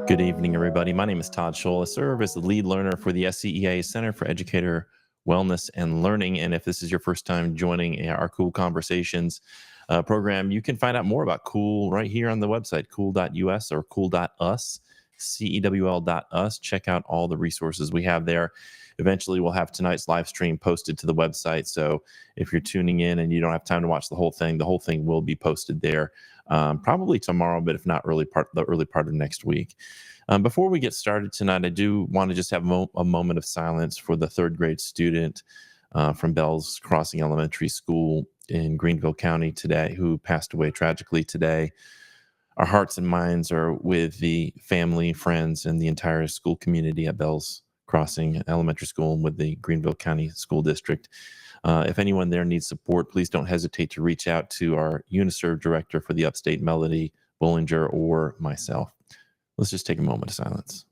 Good evening, everybody. My name is Todd Scholl. I serve as the lead learner for the SCEA Center for Educator Wellness and Learning. And if this is your first time joining our Cool Conversations program, you can find out more about Cool right here on the website, cool.us or cool.us, CEWL.us. Check out all the resources we have there. Eventually, we'll have tonight's live stream posted to the website. So if you're tuning in and you don't have time to watch the whole thing will be posted there. Probably tomorrow, but if not the early part of next week. Before we get started tonight, I do want to just have a moment of silence for the third grade student from Bell's Crossing Elementary School in Greenville County today, who passed away tragically today. Our hearts and minds are with the family, friends, and the entire school community at Bell's Crossing Elementary School and with the Greenville County School District. If anyone there needs support, please don't hesitate to reach out to our UniServe director for the upstate, Melody Bollinger, or myself. Let's just take a moment of silence.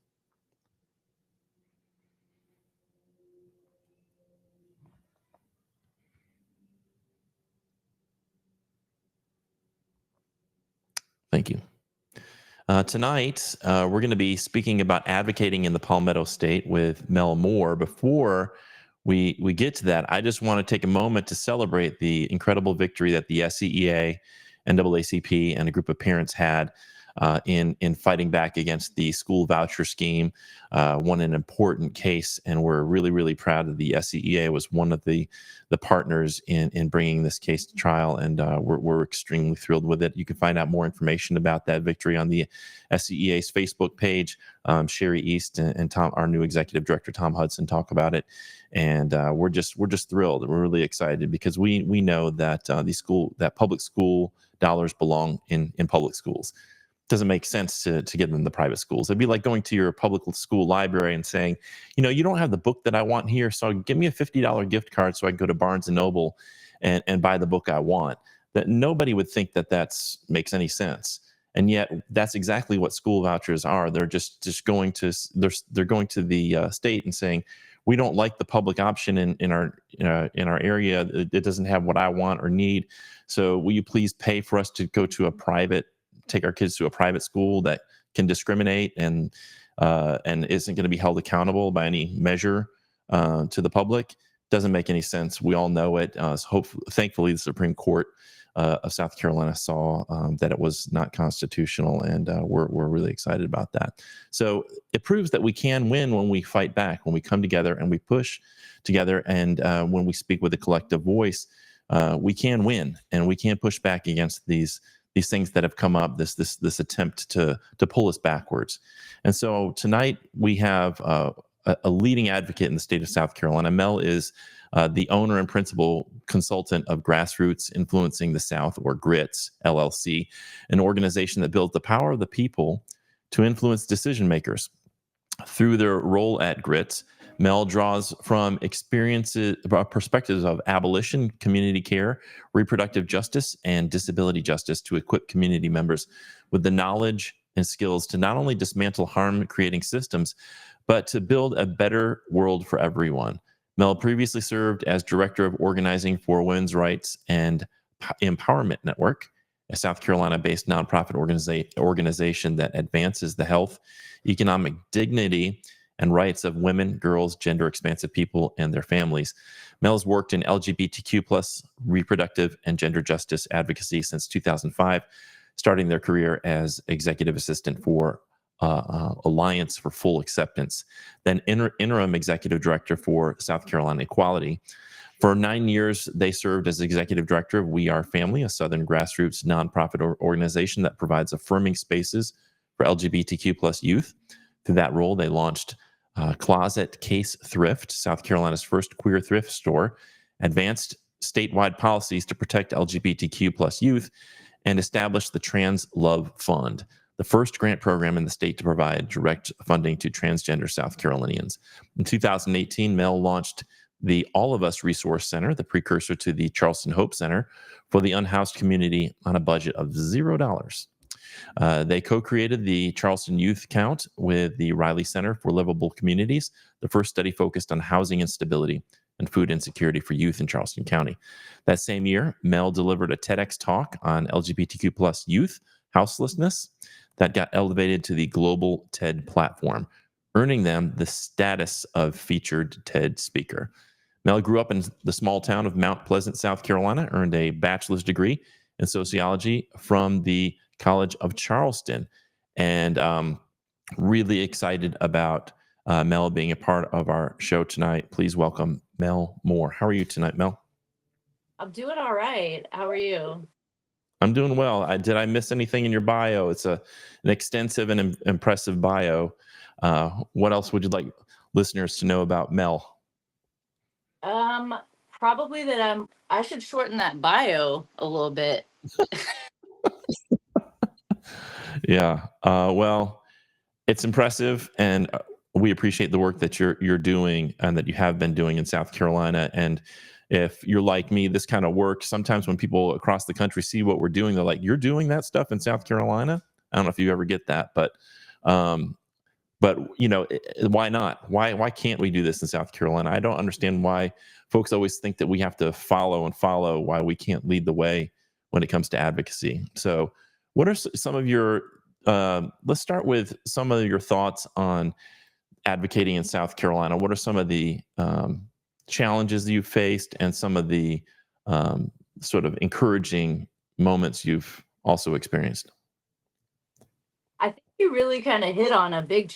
Thank you. Tonight, we're going to be speaking about advocating in the Palmetto State with Mel Moore. Before we get to that, I just want to take a moment to celebrate the incredible victory that the SCEA, NAACP, and a group of parents had in fighting back against the school voucher scheme. Won an important case, and we're really, really proud that the SCEA was one of the partners in bringing this case to trial, and we're extremely thrilled with it. You can find out more information about that victory on the SCEA's Facebook page. Sherry East and Tom, our new executive director, Tom Hudson, talk about it, and we're just thrilled. We're really excited because we know that that public school dollars belong in public schools. Doesn't make sense to give them the private schools. It'd be like going to your public school library and saying, you don't have the book that I want here, so give me a $50 gift card so I can go to Barnes and Noble and buy the book I want. That nobody would think that makes any sense. And yet that's exactly what school vouchers are. They're just going to they're going to the state and saying, we don't like the public option in our area. It doesn't have what I want or need. So will you please pay for us to go to take our kids to a private school that can discriminate and isn't going to be held accountable by any measure to the public? Doesn't make any sense. We all know it. Thankfully, the Supreme Court of South Carolina saw that it was not constitutional, and we're really excited about that. So it proves that we can win when we fight back, when we come together and we push together, and when we speak with a collective voice, we can win, and we can push back against these things that have come up, this attempt to pull us backwards. And so tonight we have a leading advocate in the state of South Carolina. Mel is the owner and principal consultant of Grassroots Influencing the South, or GRITS LLC, an organization that builds the power of the people to influence decision makers. Through their role at GRITS, Mel draws from perspectives of abolition, community care, reproductive justice, and disability justice to equip community members with the knowledge and skills to not only dismantle harm-creating systems, but to build a better world for everyone. Mel previously served as director of organizing for Women's Rights and Empowerment Network, a South Carolina-based nonprofit organization that advances the health, economic dignity, and rights of women, girls, gender-expansive people, and their families. Mel has worked in LGBTQ plus reproductive and gender justice advocacy since 2005, starting their career as executive assistant for Alliance for Full Acceptance, then interim executive director for South Carolina Equality. For 9 years, they served as executive director of We Are Family, a Southern grassroots nonprofit organization that provides affirming spaces for LGBTQ plus youth. Through that role, they launched Closet Case Thrift, South Carolina's first queer thrift store, advanced statewide policies to protect LGBTQ plus youth, and established the Trans Love Fund, the first grant program in the state to provide direct funding to transgender South Carolinians. In 2018, Mel launched the All of Us Resource Center, the precursor to the Charleston Hope Center, for the unhoused community on a budget of $0. They co-created the Charleston Youth Count with the Riley Center for Livable Communities, the first study focused on housing instability and food insecurity for youth in Charleston County. That same year, Mel delivered a TEDx talk on LGBTQ plus youth houselessness that got elevated to the global TED platform, earning them the status of featured TED speaker. Mel grew up in the small town of Mount Pleasant, South Carolina, earned a bachelor's degree in sociology from the College of Charleston, and really excited about Mel being a part of our show tonight. Please welcome Mel Moore. How are you tonight, Mel? I'm doing all right. How are you? I'm doing well. Did I miss anything in your bio? It's an extensive and impressive bio. What else would you like listeners to know about Mel? Um, Probably that I should shorten that bio a little bit. Yeah. Well, it's impressive, and we appreciate the work that you're doing and that you have been doing in South Carolina. And if you're like me, this kind of work, sometimes when people across the country see what we're doing, they're like, "You're doing that stuff in South Carolina?" I don't know if you ever get that, um, but why not? Why can't we do this in South Carolina? I don't understand why folks always think that we have to follow, why we can't lead the way when it comes to advocacy. So what are some of your let's start with some of your thoughts on advocating in South Carolina. What are some of the challenges you faced and some of the um, sort of encouraging moments you've also experienced? I think you really kind of hit on a big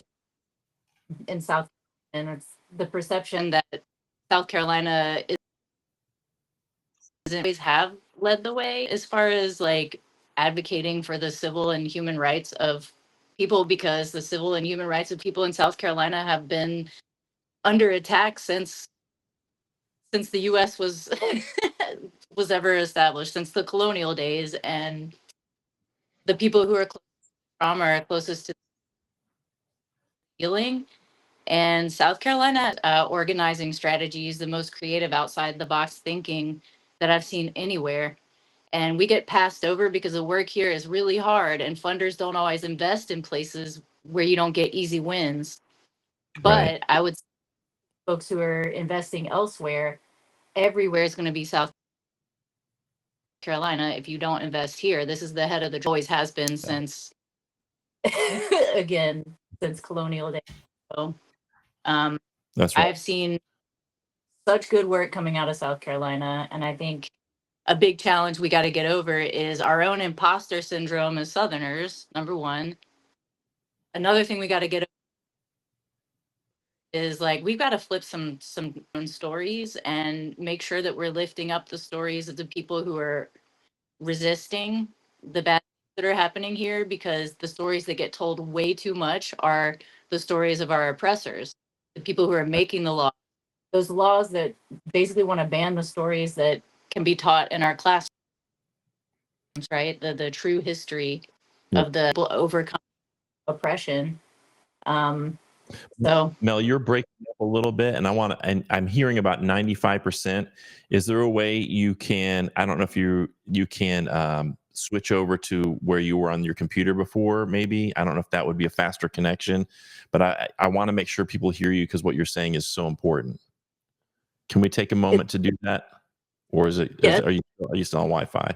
in South, and it's the perception that South Carolina doesn't always have led the way as far as like advocating for the civil and human rights of people, because the civil and human rights of people in South Carolina have been under attack since the U.S. was was ever established, since the colonial days, and the people who are from are closest to healing. And South Carolina organizing strategies, the most creative outside the box thinking that I've seen anywhere. And we get passed over because the work here is really hard, and funders don't always invest in places where you don't get easy wins. Right. But I would say folks who are investing elsewhere, everywhere is going to be South Carolina. If you don't invest here, this is the head of the always has been Yeah. since again since colonial days. So um, That's right. I've seen such good work coming out of South Carolina, and I think a big challenge we got to get over is our own imposter syndrome as Southerners. Number one. Another thing we got to get over is like we've got to flip some own stories and make sure that we're lifting up the stories of the people who are resisting the bad things that are happening here, because the stories that get told way too much are the stories of our oppressors, the people who are making the law, those laws that basically want to ban the stories that can be taught in our classrooms, right? The true history Yeah. of the overcome oppression. Um, so Mel, you're breaking up a little bit, and and I'm hearing about 95%. Is there a way you can? I don't know if you can switch over to where you were on your computer before. Maybe I don't know if that would be a faster connection, but I want to make sure people hear you because what you're saying is so important. Can we take a it's moment to do that, or yeah, are you still on Wi-Fi?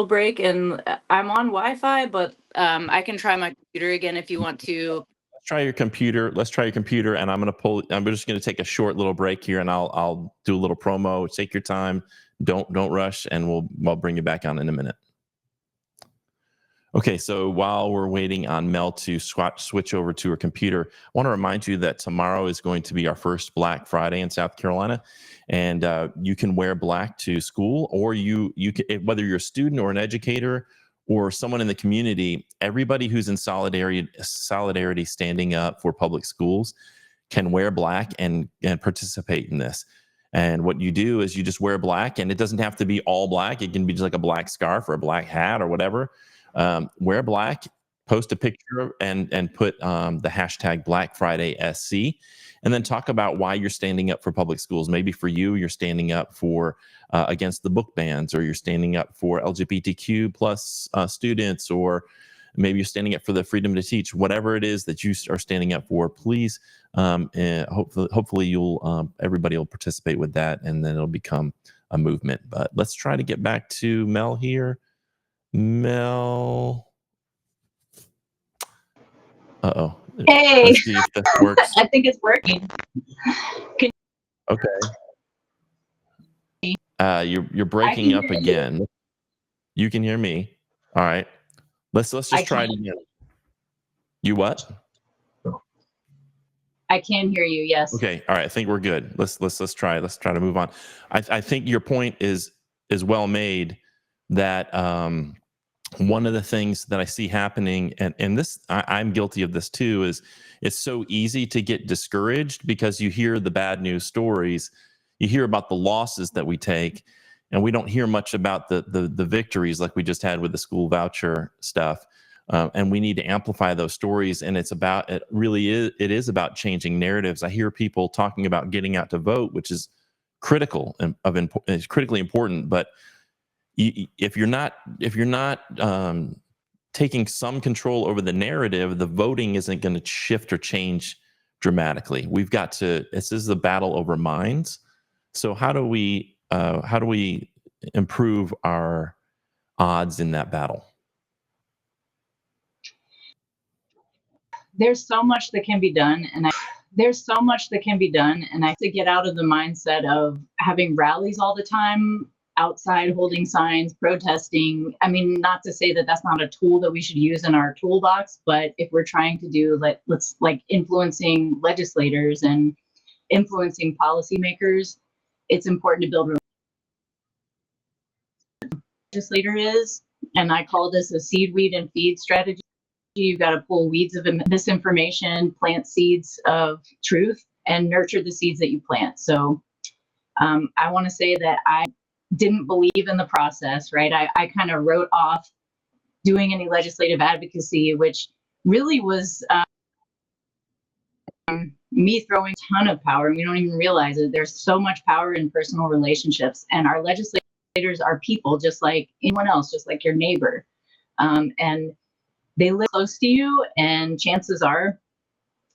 break, and I'm on Wi-Fi, but I can try my computer again if you want to. Let's try your computer. Let's try your computer, and I'm gonna pull. I'm just gonna take a short little break here, and I'll do a little promo. Take your time. Don't rush, and we'll bring you back on in a minute. Okay, so while we're waiting on Mel to switch over to her computer, I want to remind you that tomorrow is going to be our first Black Friday in South Carolina, and you can wear black to school, or you can, whether you're a student or an educator or someone in the community. Everybody who's in solidarity standing up for public schools can wear black and participate in this. And what you do is you just wear black, and it doesn't have to be all black. It can be just like a black scarf or a black hat or whatever. Wear black, post a picture, and put the hashtag Black Friday SC, and then talk about why you're standing up for public schools. Maybe for you, you're standing up for against the book bans, or you're standing up for LGBTQ plus students, or maybe you're standing up for the freedom to teach. Whatever it is that you are standing up for, please. And hopefully you'll everybody will participate with that, and then it'll become a movement. But let's try to get back to Mel here. Mel. Uh-oh. Hey, Let's see if this works. I think it's working. Okay. You're breaking up again. You can hear me. All right. Let's just try it again. You what? I can hear you. Yes. Okay. All right. I think we're good. Let's try. Let's try to move on. I think your point is well made. That one of the things that I see happening, and this I'm guilty of this too, is it's so easy to get discouraged because you hear the bad news stories, you hear about the losses that we take, and we don't hear much about the victories like we just had with the school voucher stuff. And we need to amplify those stories. And it is about changing narratives. I hear people talking about getting out to vote, which is critical and is critically important. But if you're not taking some control over the narrative, the voting isn't going to shift or change dramatically. We've got to. This is a battle over minds. So how do we improve our odds in that battle? There's so much that can be done, and I have to get out of the mindset of having rallies all the time, outside holding signs, protesting. I mean, not to say that that's not a tool that we should use in our toolbox, but if we're trying to do let's influencing legislators and influencing policymakers, it's important to build legislator is, and I call this a seed, weed, and feed strategy. You've got to pull weeds of misinformation, plant seeds of truth, and nurture the seeds that you plant. So I want to say that I didn't believe in the process, right? I kind of wrote off doing any legislative advocacy, which really was me throwing a ton of power, and we don't even realize it. There's so much power in personal relationships, and our legislators are people just like anyone else, just like your neighbor. And they live close to you, and chances are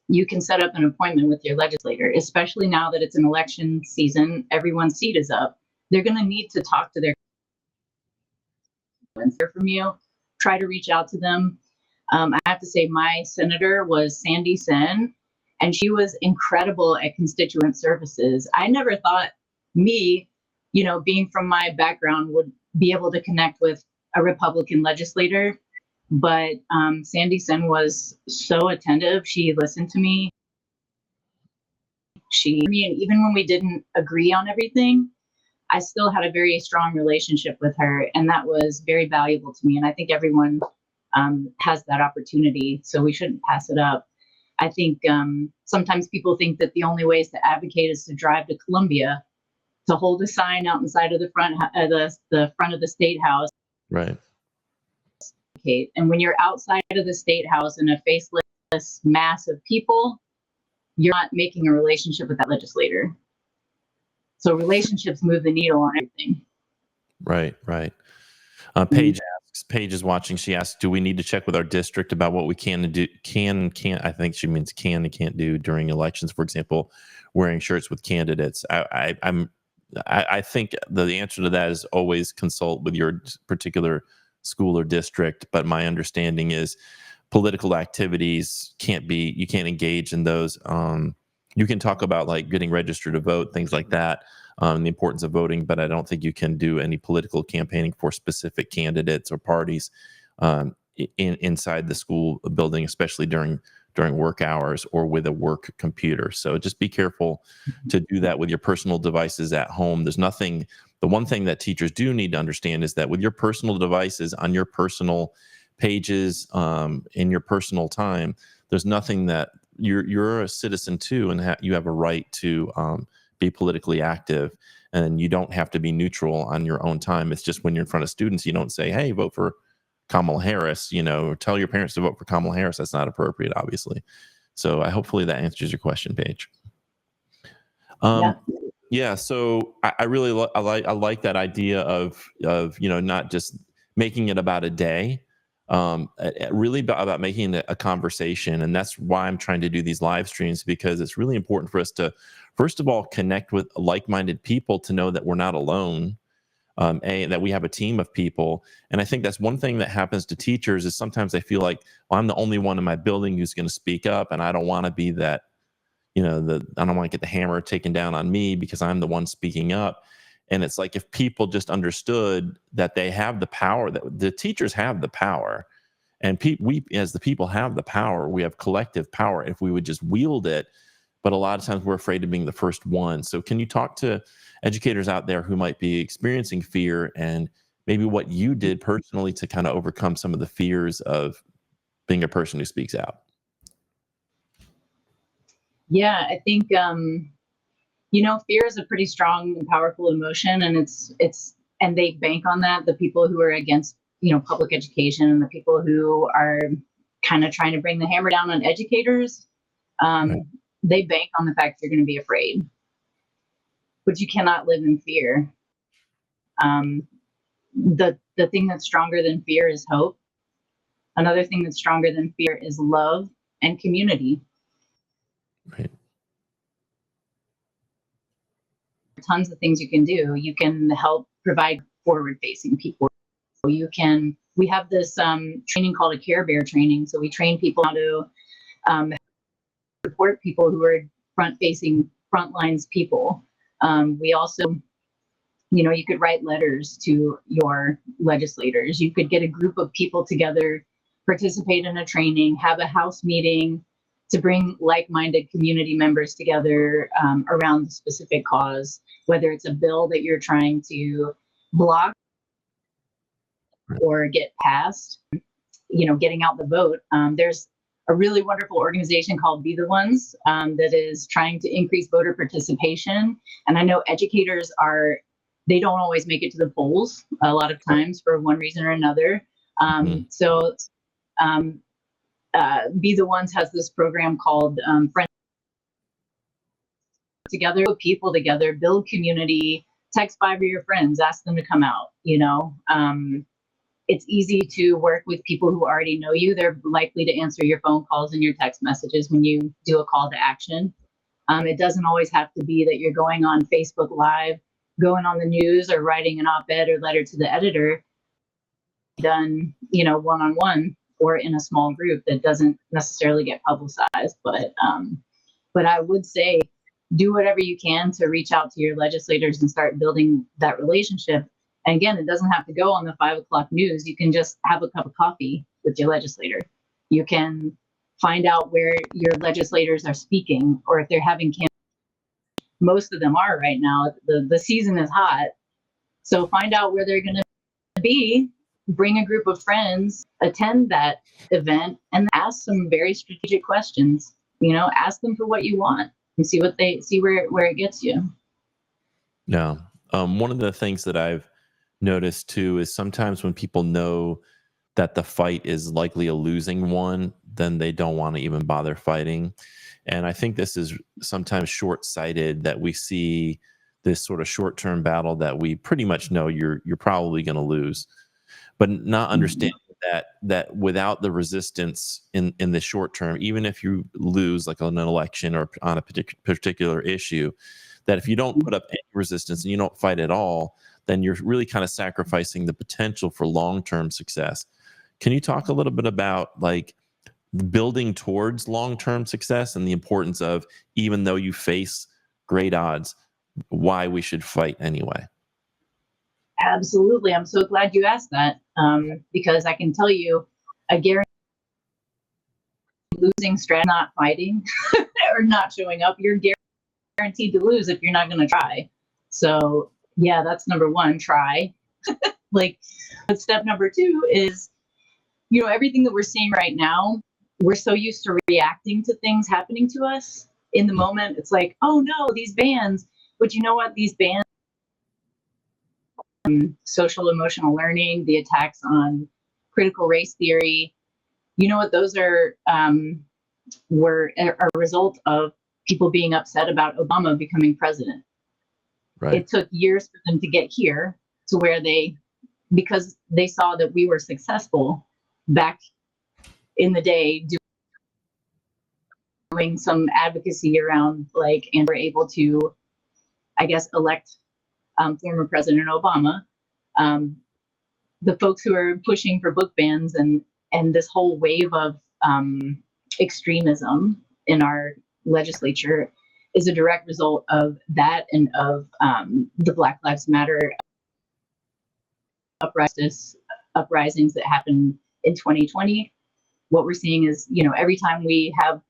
you can set up an appointment with your legislator, especially now that it's an election season. Everyone's seat is up. They're going to need to talk to their hear from you. Try to reach out to them. I have to say my senator was Sandy Sen, and she was incredible at constituent services. I never thought me, being from my background, would be able to connect with a Republican legislator. But Sandy Sen was so attentive. She listened to me. And even when we didn't agree on everything, I still had a very strong relationship with her, and that was very valuable to me. And I think everyone has that opportunity, so we shouldn't pass it up. I think sometimes people think that the only ways to advocate is to drive to Columbia, to hold a sign out inside of the front of the State House. Right. And when you're outside of the State House in a faceless mass of people, you're not making a relationship with that legislator. So relationships move the needle on everything. Right. Paige is watching. She asks, do we need to check with our district about what we can and can't? I think she means can and can't do during elections. For example, wearing shirts with candidates. I think the answer to that is always consult with your particular school or district. But my understanding is political activities you can't engage in those. You can talk about like getting registered to vote, things like that, the importance of voting, but I don't think you can do any political campaigning for specific candidates or parties inside the school building, especially during work hours or with a work computer. So just be careful to do that with your personal devices at home. The one thing that teachers do need to understand is that with your personal devices on your personal pages, in your personal time, there's nothing that you're a citizen too, and you have a right to be politically active, and you don't have to be neutral on your own time. It's just when you're in front of students, you don't say, hey, vote for Kamala Harris, or tell your parents to vote for Kamala Harris. That's not appropriate, obviously. So hopefully that answers your question, Paige. Yeah. So I really like that idea of not just making it about a day, really about making it a conversation. And that's why I'm trying to do these live streams, because it's really important for us to, first of all, connect with like-minded people to know that we're not alone. that we have a team of people. And I think that's one thing that happens to teachers is sometimes they feel like, well, I'm the only one in my building who's going to speak up, and I don't want to be that, I don't want to get the hammer taken down on me because I'm the one speaking up. And it's like, if people just understood that they have the power, that the teachers have the power, and we as the people have the power, we have collective power if we would just wield it. But a lot of times we're afraid of being the first one. So can you talk to educators out there who might be experiencing fear, and maybe what you did personally to kind of overcome some of the fears of being a person who speaks out? Yeah, I think fear is a pretty strong and powerful emotion, and and they bank on that. The people who are against public education and the people who are kind of trying to bring the hammer down on educators, Right. they bank on the fact you're going to be afraid, but you cannot live in fear. The thing that's stronger than fear is hope. Another thing that's stronger than fear is love and community. Right. Tons of things you can do. You can help provide forward-facing people. We have this training called a Care Bear training. So we train people how to support people who are front-facing, front lines people. We also, you could write letters to your legislators. You could get a group of people together, participate in a training, have a house meeting to bring like-minded community members together around a specific cause, whether it's a bill that you're trying to block or get passed, getting out the vote. There's a really wonderful organization called Be the Ones that is trying to increase voter participation. And I know educators they don't always make it to the polls a lot of times for one reason or another. So Be the Ones has this program called Friends Together, put people together, build community, text 5 of your friends, ask them to come out. It's easy to work with people who already know you. They're likely to answer your phone calls and your text messages when you do a call to action. It doesn't always have to be that you're going on Facebook Live, going on the news, or writing an op-ed or letter to the editor. Done, one-on-one or in a small group that doesn't necessarily get publicized. But I would say do whatever you can to reach out to your legislators and start building that relationship. And again, it doesn't have to go on the 5 o'clock news. You can just have a cup of coffee with your legislator. You can find out where your legislators are speaking, or if they're having campaigns. Most of them are right now. The season is hot. So find out where they're going to be, bring a group of friends, attend that event, and ask some very strategic questions. Ask them for what you want and see where it gets you. Yeah. One of the things that I've noticed too is sometimes when people know that the fight is likely a losing one, then they don't want to even bother fighting. And I think this is sometimes short-sighted, that we see this sort of short-term battle that we pretty much know you're probably going to lose, but not understanding that without the resistance in the short term, even if you lose like on an election or on a particular issue, that if you don't put up any resistance and you don't fight at all, then you're really kind of sacrificing the potential for long-term success. Can you talk a little bit about like building towards long-term success and the importance of, even though you face great odds, why we should fight anyway? Absolutely. I'm so glad you asked that, because I can tell you, I guarantee losing strategy, not fighting or not showing up, you're guaranteed to lose if you're not going to try. So yeah, that's number one, try. But step number 2 is, everything that we're seeing right now, we're so used to reacting to things happening to us in the moment. It's like, oh no, these bans. But you know what? These bans, social emotional learning, the attacks on critical race theory, those were a result of people being upset about Obama becoming president. Right. It took years for them to get here to where because they saw that we were successful back in the day doing some advocacy around and were able to, I guess, elect former President Obama. The folks who are pushing for book bans and this whole wave of extremism in our legislature is a direct result of that and of the Black Lives Matter uprisings that happened in 2020. What we're seeing is, every time we have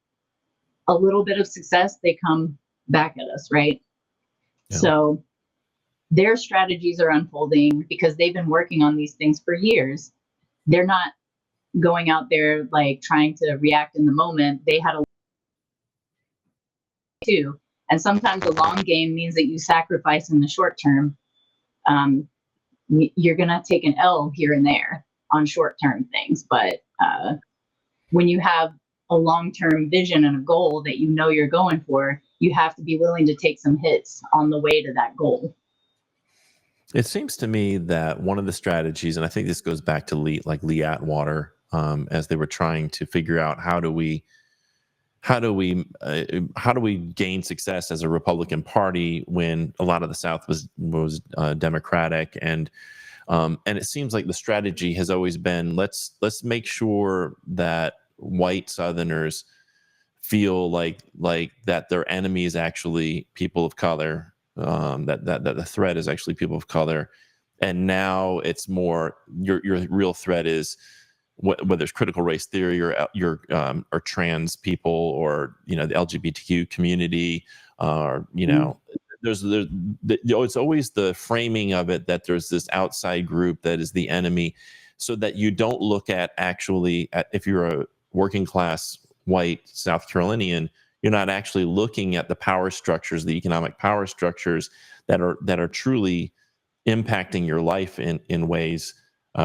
a little bit of success, they come back at us, right? Yeah. So their strategies are unfolding because they've been working on these things for years. They're not going out there like trying to react in the moment. They had a too. And sometimes the long game means that you sacrifice in the short term. You're going to take an L here and there on short term things. But when you have a long-term vision and a goal that you're going for, you have to be willing to take some hits on the way to that goal. It seems to me that one of the strategies, and I think this goes back to Lee Atwater, as they were trying to figure out how do we gain success as a Republican Party when a lot of the South was Democratic, and it seems like the strategy has always been let's make sure that white Southerners feel like that their enemy is actually people of color, that the threat is actually people of color, and now it's more your real threat is whether it's critical race theory or trans people or the LGBTQ community, or it's always the framing of it that there's this outside group that is the enemy, so that you don't look at if you're a working class white South Carolinian, you're not actually looking at the power structures, the economic power structures that are truly impacting your life in ways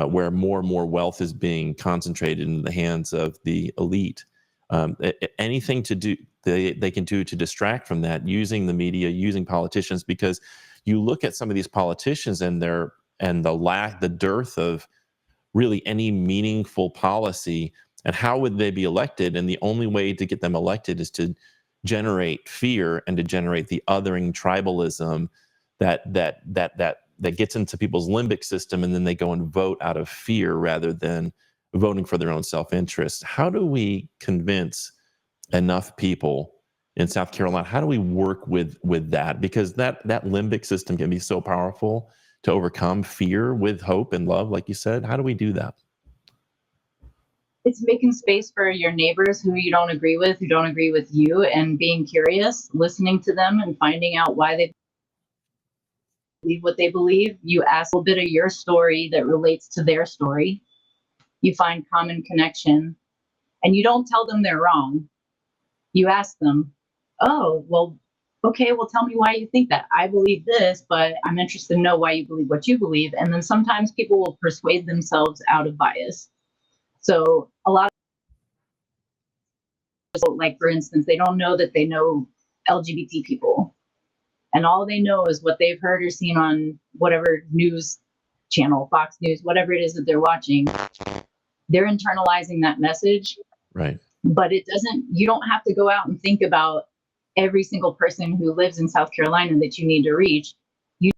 where more and more wealth is being concentrated in the hands of the elite. Anything they can do to distract from that, using the media, using politicians, because you look at some of these politicians and the dearth of really any meaningful policy, and how would they be elected? And the only way to get them elected is to generate fear and to generate the othering tribalism that gets into people's limbic system, and then they go and vote out of fear rather than voting for their own self-interest. How do we convince enough people in South Carolina? How do we work with that? Because that limbic system can be so powerful to overcome fear with hope and love, like you said. How do we do that? It's making space for your neighbors who you don't agree with, who don't agree with you, and being curious, listening to them and finding out why they believe what they believe. You ask a little bit of your story that relates to their story. You find common connection, and you don't tell them they're wrong. You ask them, oh, well, okay, well, tell me why you think that. I believe this, but I'm interested to know why you believe what you believe. And then sometimes people will persuade themselves out of bias. So a lot of, like, for instance, they don't know that they know LGBT people. And all they know is what they've heard or seen on whatever news channel, Fox News, whatever it is that they're watching. They're internalizing that message. Right. But you don't have to go out and think about every single person who lives in South Carolina that you need to reach. You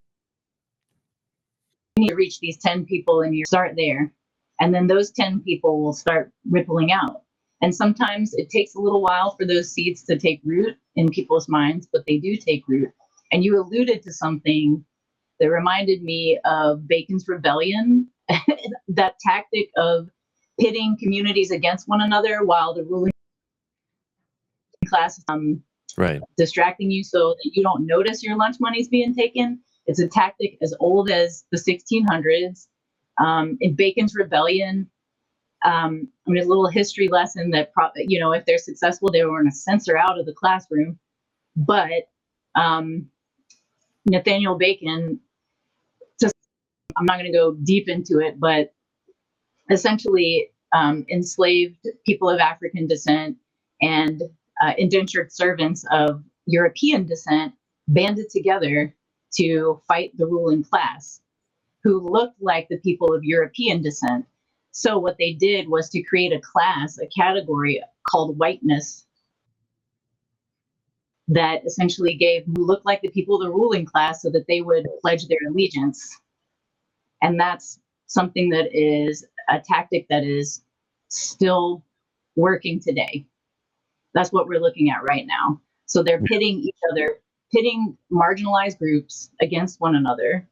need to reach these 10 people, and you start there. And then those 10 people will start rippling out. And sometimes it takes a little while for those seeds to take root in people's minds, but they do take root. And you alluded to something that reminded me of Bacon's Rebellion, that tactic of pitting communities against one another while the ruling class is distracting you so that you don't notice your lunch money's being taken. It's a tactic as old as the 1600s. In Bacon's Rebellion, a little history lesson that, if they're successful, they were going to censor out of the classroom. But Nathaniel Bacon, I'm not going to go deep into it, but essentially enslaved people of African descent and indentured servants of European descent banded together to fight the ruling class, who looked like the people of European descent. So what they did was to create a class, a category called whiteness, that essentially who looked like the people of the ruling class so that they would pledge their allegiance. And that's something that is a tactic that is still working today. That's what we're looking at right now. So they're pitting each other, pitting marginalized groups against one another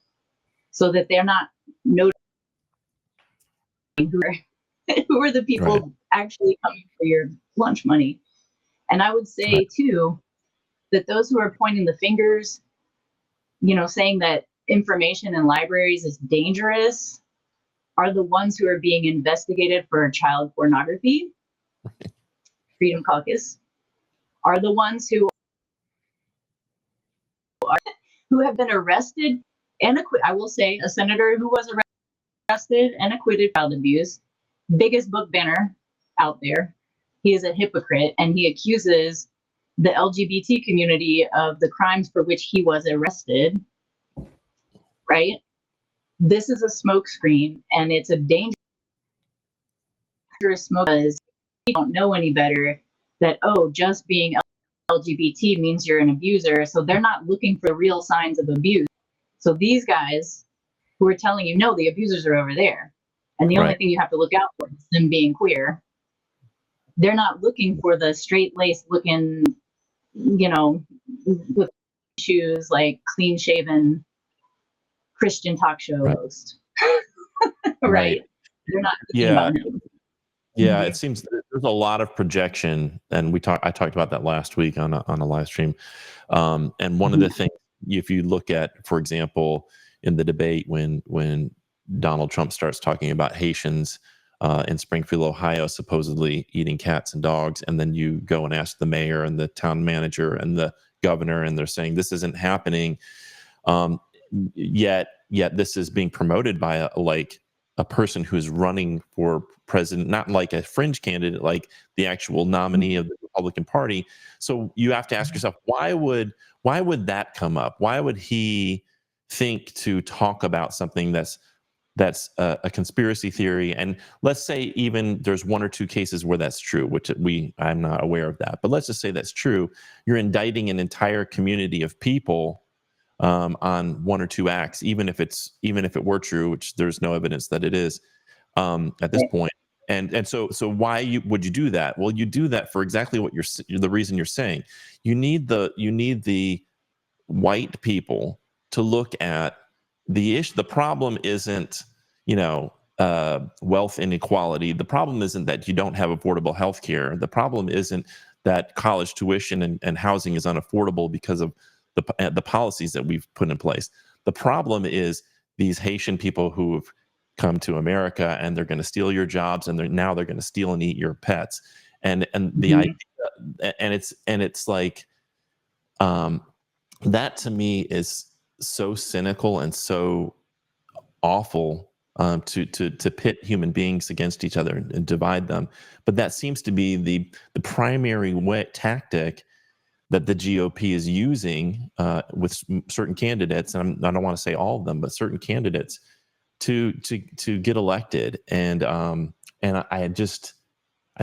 so that they're not noticing who are the people actually coming for your lunch money. And I would say too, that those who are pointing the fingers, saying that information in libraries is dangerous, are the ones who are being investigated for child pornography. Freedom Caucus are the ones who have been arrested and acquitted. I will say a senator who was arrested and acquitted of child abuse, biggest book banner out there. He is a hypocrite, and he accuses the LGBT community of the crimes for which he was arrested. Right? This is a smokescreen, and it's a dangerous smoke because we don't know any better that, just being LGBT means you're an abuser. So they're not looking for real signs of abuse. So these guys who are telling you, no, the abusers are over there. And the only thing you have to look out for is them being queer. They're not looking for the straight-laced looking, with shoes, like clean-shaven Christian talk show host. Right. They're not thinking about him. Yeah, it seems there's a lot of projection, and I talked about that last week on a live stream. And one of the things, if you look at, for example, in the debate when Donald Trump starts talking about Haitians in Springfield, Ohio, supposedly eating cats and dogs, and then you go and ask the mayor and the town manager and the governor, and they're saying this isn't happening. Yet this is being promoted by a person who's running for president, not like a fringe candidate, like the actual nominee of the Republican Party. So you have to ask yourself, why would that come up? Why would he think to talk about something that's a conspiracy theory? And let's say even there's one or two cases where that's true, which I'm not aware of that, but let's just say that's true. You're indicting an entire community of people on one or two acts, even if it were true, which there's no evidence that it is at this point. And so why would you do that? Well, you do that for exactly what the reason you're saying. You need the white people to look at the issue. The problem isn't wealth inequality. The problem isn't that you don't have affordable health care. The problem isn't that college tuition and housing is unaffordable because of the policies that we've put in place. The problem is these Haitian people who've come to America, and they're going to steal your jobs, and now they're going to steal and eat your pets. And the idea, and it's like that to me is so cynical and so awful to pit human beings against each other and divide them. But that seems to be the primary tactic that the GOP is using with certain candidates, and I don't want to say all of them, but certain candidates to get elected. And I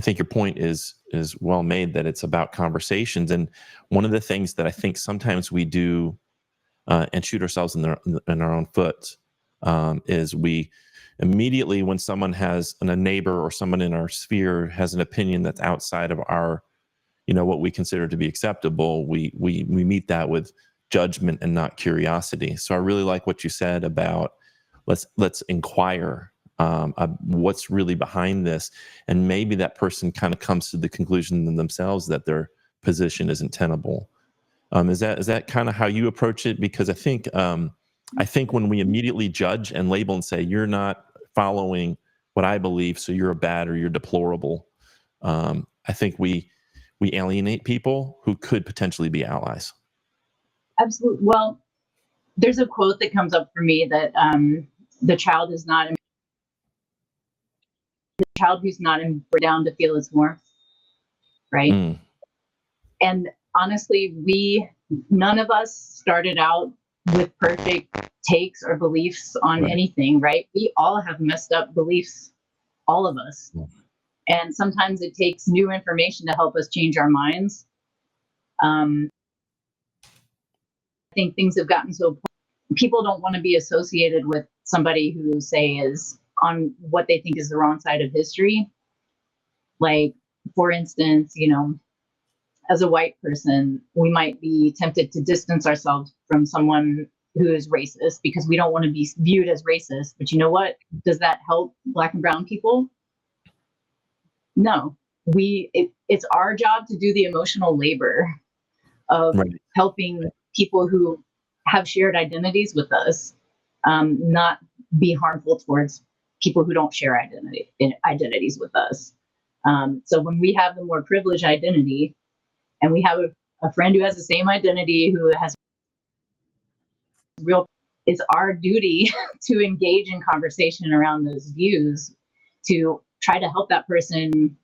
think your point is well made, that it's about conversations. And one of the things that I think sometimes we do and shoot ourselves in our own foot is we immediately, when someone has a neighbor or someone in our sphere has an opinion that's outside of our what we consider to be acceptable, we meet that with judgment and not curiosity. So I really like what you said about let's inquire what's really behind this, and maybe that person kind of comes to the conclusion themselves that their position isn't tenable. Is that kind of how you approach it? Because I think when we immediately judge and label and say you're not following what I believe, so you're bad or you're deplorable, I think we alienate people who could potentially be allies. Absolutely. Well, there's a quote that comes up for me that the child who's not down to feel its warmth, right? And honestly, none of us started out with perfect takes or beliefs on anything, right? We all have messed up beliefs, all of us. And sometimes it takes new information to help us change our minds. I think things have gotten so people don't want to be associated with somebody who, say, is on what they think is the wrong side of history. Like, for instance, as a white person, we might be tempted to distance ourselves from someone who is racist because we don't want to be viewed as racist. But you know what? Does that help Black and brown people? No. It's our job to do the emotional labor of helping people who have shared identities with us, not be harmful towards people who don't share identities with us. So when we have the more privileged identity, and we have a friend who has the same identity, who has it's our duty to engage in conversation around those views, to try to help that person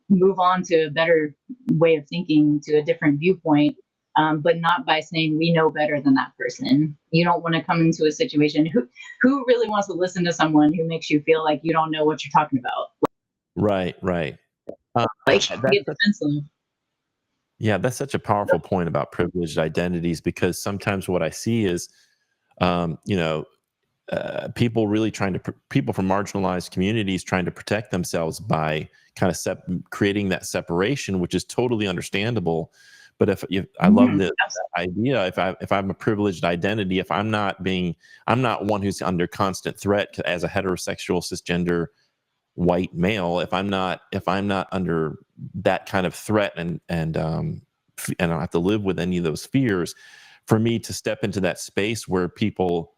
move on to a better way of thinking, to a different viewpoint, but not by saying we know better than that person. You don't want to come into a situation. Who really wants to listen to someone who makes you feel like you don't know what you're talking about? Right. Like, get defensive. Yeah, that's such a powerful point about privileged identities, because sometimes what I see is, people really people from marginalized communities trying to protect themselves by kind of creating that separation, which is totally understandable. But if I love the idea, if I'm a privileged identity, if I'm not one who's under constant threat as a heterosexual cisgender white male, if I'm not under that kind of threat, and I don't have to live with any of those fears, for me to step into that space where people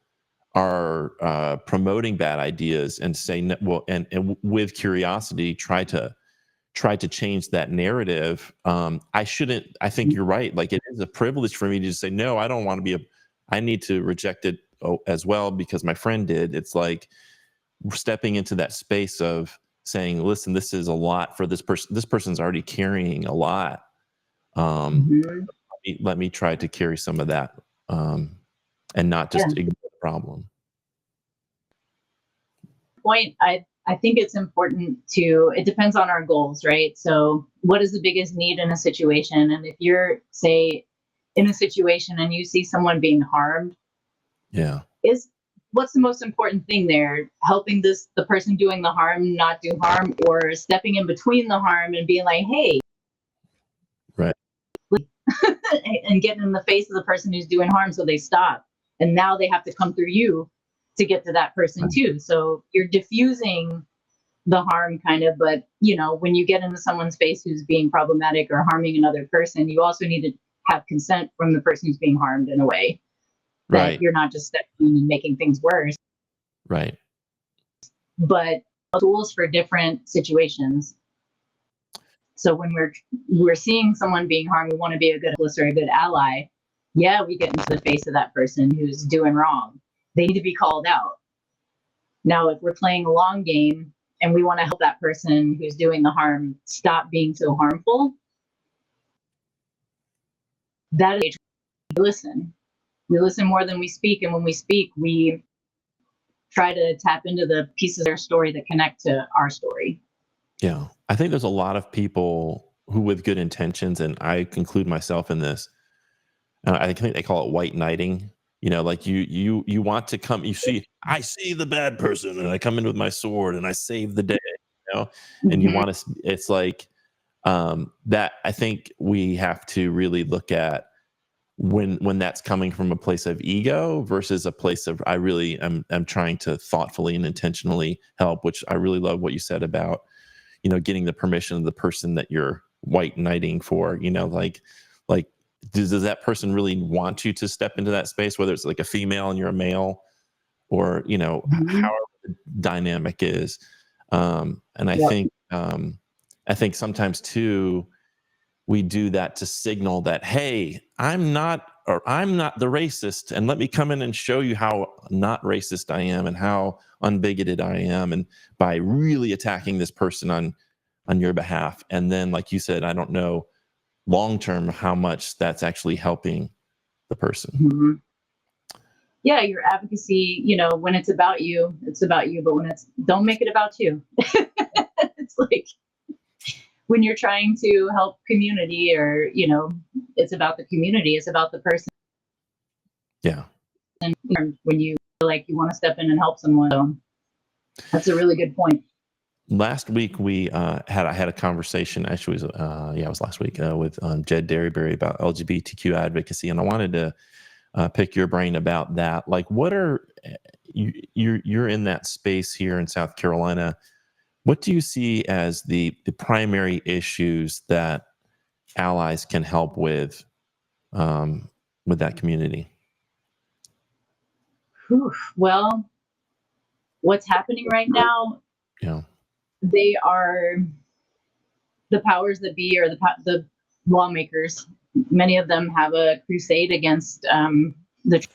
are promoting bad ideas and say, well, and with curiosity, try to change that narrative. I think you're right. Like, it is a privilege for me to just say, no, I don't want to be I need to reject it as well because my friend did. It's like stepping into that space of saying, listen, this is a lot for this person. This person's already carrying a lot. Let me try to carry some of that, and not just ignore the problem. Point, I think it's important it depends on our goals, right? So what is the biggest need in a situation? And if you're, say, in a situation and you see someone being harmed, what's the most important thing there? Helping the person doing the harm not do harm, or stepping in between the harm and being like, hey, right. And getting in the face of the person who's doing harm so they stop. And now they have to come through you to get to that person too. So you're diffusing the harm kind of, but when you get into someone's face who's being problematic or harming another person, you also need to have consent from the person who's being harmed in a way that you're not just stepping in and making things worse. Right. But tools for different situations. So when we're seeing someone being harmed, we want to be a good listener, a good ally. Yeah, we get into the face of that person who's doing wrong. They need to be called out. Now, if we're playing a long game and we want to help that person who's doing the harm stop being so harmful, that is, we listen. We listen more than we speak. And when we speak, we try to tap into the pieces of their story that connect to our story. Yeah. I think there's a lot of people who, with good intentions, and I include myself in this, I think they call it white knighting. Like you want to come, I see the bad person and I come in with my sword and I save the day, and you want to, it's like, that I think we have to really look at when that's coming from a place of ego versus a place of, I'm trying to thoughtfully and intentionally help, which I really love what you said about, getting the permission of the person that you're white knighting for, like, does that person really want you to step into that space, whether it's like a female and you're a male, or however the dynamic is. And I think sometimes too, we do that to signal that, hey, I'm not the racist, and let me come in and show you how not racist I am and how unbigoted I am, and by really attacking this person on your behalf. And then, like you said, I don't know long term how much that's actually helping the person. Yeah, your advocacy, when it's about you, it's about you. But don't make it about you. It's like when you're trying to help community, or it's about the community, it's about the person. Yeah. when you feel like you want to step in and help someone. So that's a really good point. Last week we had a conversation. Actually, it was last week with Jed Derryberry about LGBTQ advocacy, and I wanted to pick your brain about that. Like, what are you're in that space here in South Carolina? What do you see as the primary issues that allies can help with that community? Whew. Well, what's happening right now? Yeah. They are the powers that be, or the lawmakers. Many of them have a crusade against the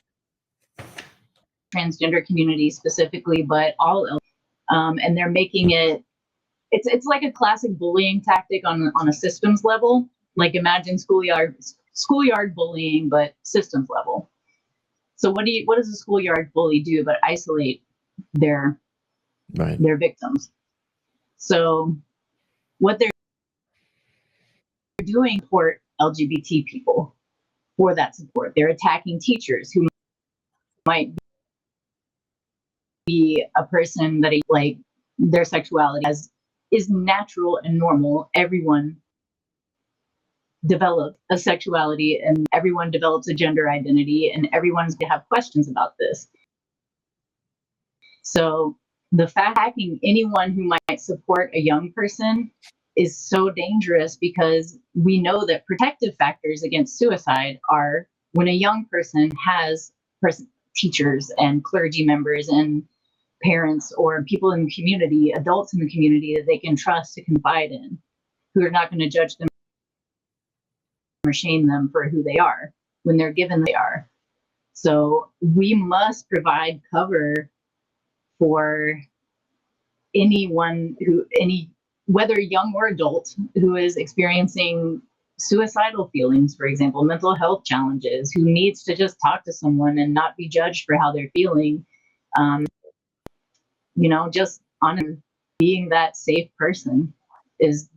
transgender community specifically, but all, and they're making it. It's like a classic bullying tactic on a systems level. Like, imagine schoolyard bullying, but systems level. So what does a schoolyard bully do but isolate their victims? So what they're doing for LGBT people, for that support, they're attacking teachers who might be a person that like their sexuality is natural and normal. Everyone develops a sexuality and everyone develops a gender identity, and everyone's going to have questions about this. So the fact hacking anyone who might support a young person is so dangerous, because we know that protective factors against suicide are when a young person has teachers and clergy members and parents or people in the community, adults in the community that they can trust to confide in, who are not going to judge them or shame them for who they are when they're given they are. So we must provide cover for anyone whether young or adult, who is experiencing suicidal feelings, for example, mental health challenges, who needs to just talk to someone and not be judged for how they're feeling. Just on being that safe person is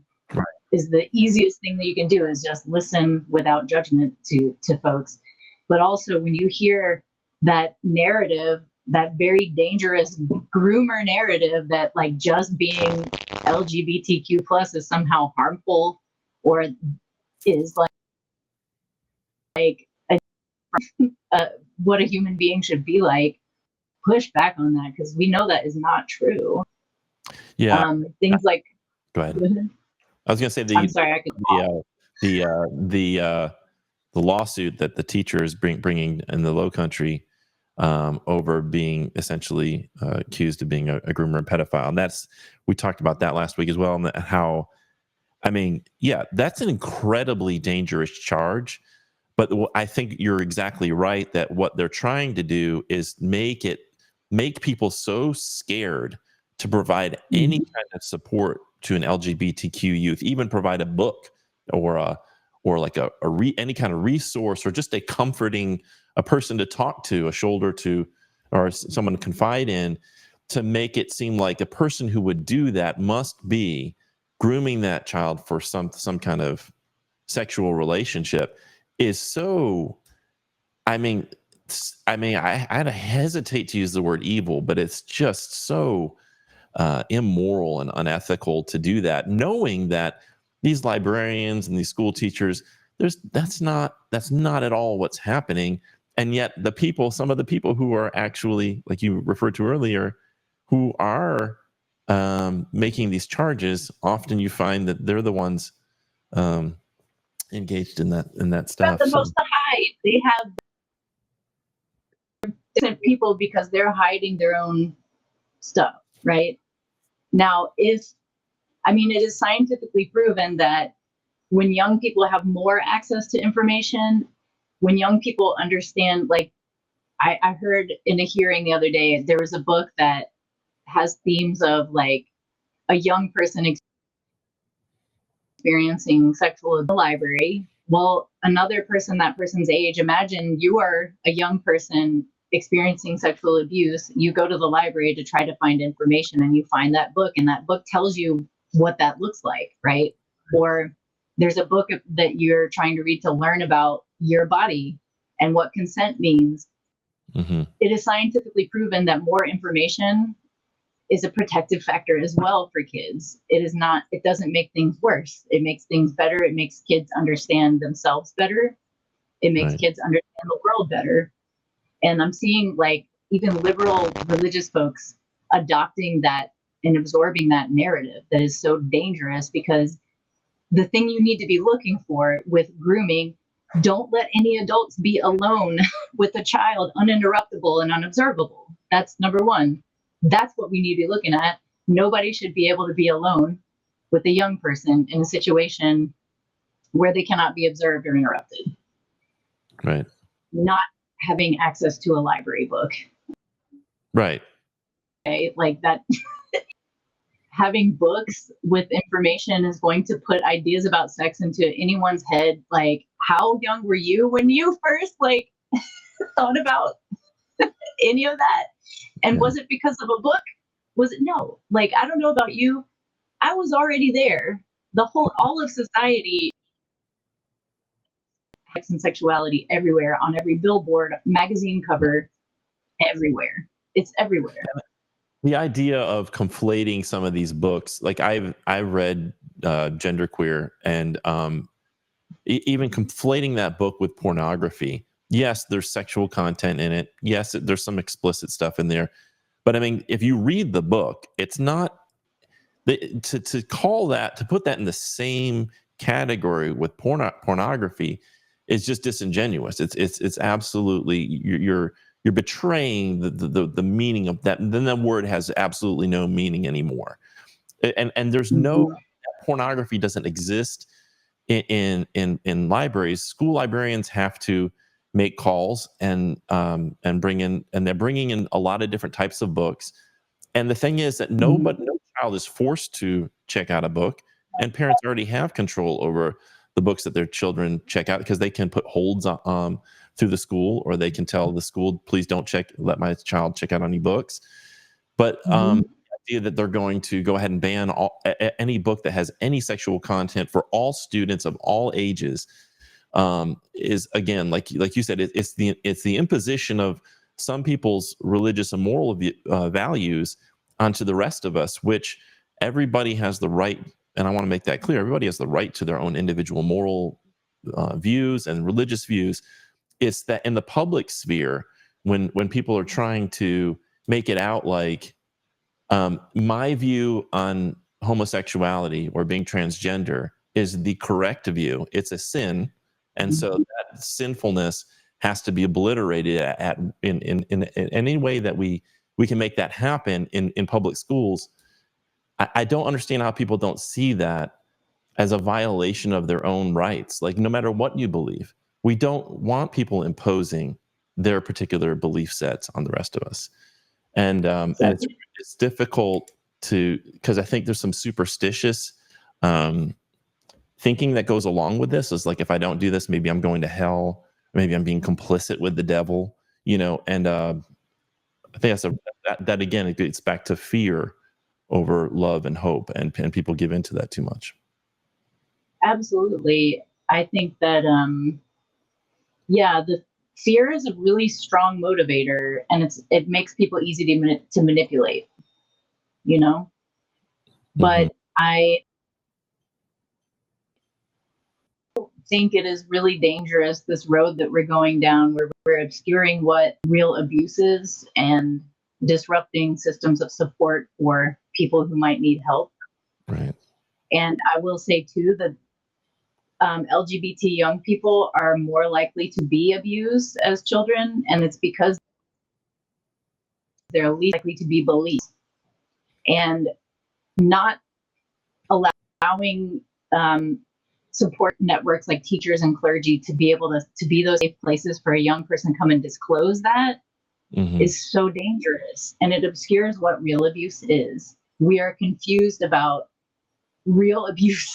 the easiest thing that you can do, is just listen without judgment to folks. But also, when you hear that narrative, that very dangerous groomer narrative that like just being LGBTQ plus is somehow harmful, or is like what a human being should be like, push back on that, because we know that is not true. Yeah. Things like. Go ahead. I was going to say I'm sorry. the lawsuit that the teacher is bringing in the Low Country over being essentially accused of being a groomer and pedophile. And we talked about that last week as well, and how, that's an incredibly dangerous charge. But I think you're exactly right that what they're trying to do is make people so scared to provide any kind of support to an LGBTQ youth, even provide a book or like any kind of resource, or just a person to talk to, a shoulder to, or someone to confide in, to make it seem like the person who would do that must be grooming that child for some kind of sexual relationship, is so, I hesitate to use the word evil, but it's just so immoral and unethical to do that, knowing that these librarians and these school teachers, that's not at all what's happening. And yet some of the people who are actually, like you referred to earlier, who are making these charges, often you find that they're the ones engaged in that stuff. They're supposed to hide. They have different people because they're hiding their own stuff, right? Now, it is scientifically proven that when young people have more access to information, when young people understand, like I heard in a hearing the other day, there was a book that has themes of like a young person experiencing sexual in the library. Well, another person that person's age, imagine you are a young person experiencing sexual abuse. You go to the library to try to find information, and you find that book, and that book tells you what that looks like, right? Or there's a book that you're trying to read to learn about your body and what consent means. It is scientifically proven that more information is a protective factor as well for kids. It doesn't make things worse. It makes things better. It makes kids understand themselves better. It makes kids understand the world better. And I'm seeing like even liberal religious folks adopting that and absorbing that narrative that is so dangerous, because the thing you need to be looking for with grooming, don't let any adults be alone with a child uninterruptible and unobservable. That's number one. That's what we need to be looking at. Nobody should be able to be alone with a young person in a situation where they cannot be observed or interrupted. Right. Not having access to a library book. Right. Okay, like that. Having books with information is going to put ideas about sex into anyone's head. Like, how young were you when you first like thought about any of that? And was it because of a book? Was it? No. Like, I don't know about you. I was already there. All of society, sex and sexuality everywhere, on every billboard, magazine cover, everywhere. It's everywhere. The idea of conflating some of these books, like I've read Genderqueer, and even conflating that book with pornography. Yes, there's sexual content in it. Yes, there's some explicit stuff in there. But I mean, if you read the book, it's not to call that, to put that in the same category with pornography is just disingenuous. It's absolutely, you're betraying the meaning of that. Then the word has absolutely no meaning anymore. And there's no, pornography doesn't exist in libraries. School librarians have to make calls and bring in, and they're bringing in a lot of different types of books. And the thing is that no child is forced to check out a book, and parents already have control over the books that their children check out, because they can put holds on through the school, or they can tell the school, please don't let my child check out any books. But the idea that they're going to go ahead and ban any book that has any sexual content for all students of all ages is, again, like you said, it's the imposition of some people's religious and moral values onto the rest of us, which everybody has the right, and I want to make that clear, everybody has the right to their own individual moral views and religious views. It's that in the public sphere, when people are trying to make it out like my view on homosexuality or being transgender is the correct view, it's a sin, and so that sinfulness has to be obliterated in any way that we can make that happen in public schools. I don't understand how people don't see that as a violation of their own rights. Like, no matter what you believe, we don't want people imposing their particular belief sets on the rest of us. And it's difficult because I think there's some superstitious thinking that goes along with this. Is like, if I don't do this, maybe I'm going to hell. Maybe I'm being complicit with the devil, and I think that again, it gets back to fear over love and hope, and people give into that too much. Absolutely. I think that, the fear is a really strong motivator, and it makes people easy to manipulate, but I think it is really dangerous, this road that we're going down, where we're obscuring what real abuse is and disrupting systems of support for people who might need help. Right. And I will say too that LGBT young people are more likely to be abused as children, and it's because they're least likely to be believed, and not allowing support networks like teachers and clergy to be able to be those safe places for a young person to come and disclose that is so dangerous, and it obscures what real abuse is. We are confused about real abuse.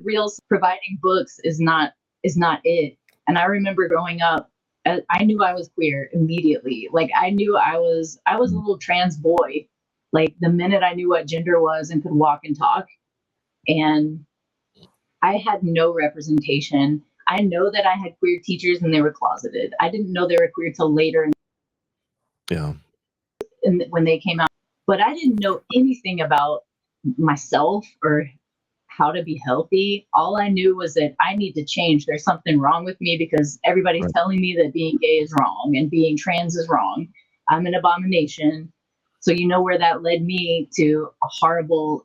Real providing books is not it. And I remember growing up, I knew I was queer immediately. Like, I knew I was a little trans boy, like the minute I knew what gender was and could walk and talk. And I had no representation. I know that I had queer teachers and they were closeted. I didn't know they were queer till later Yeah. when they came out. But I didn't know anything about myself or how to be healthy. All I knew was that I need to change. There's something wrong with me because everybody's Right. telling me that being gay is wrong and being trans is wrong. I'm an abomination. So you know where that led me to horrible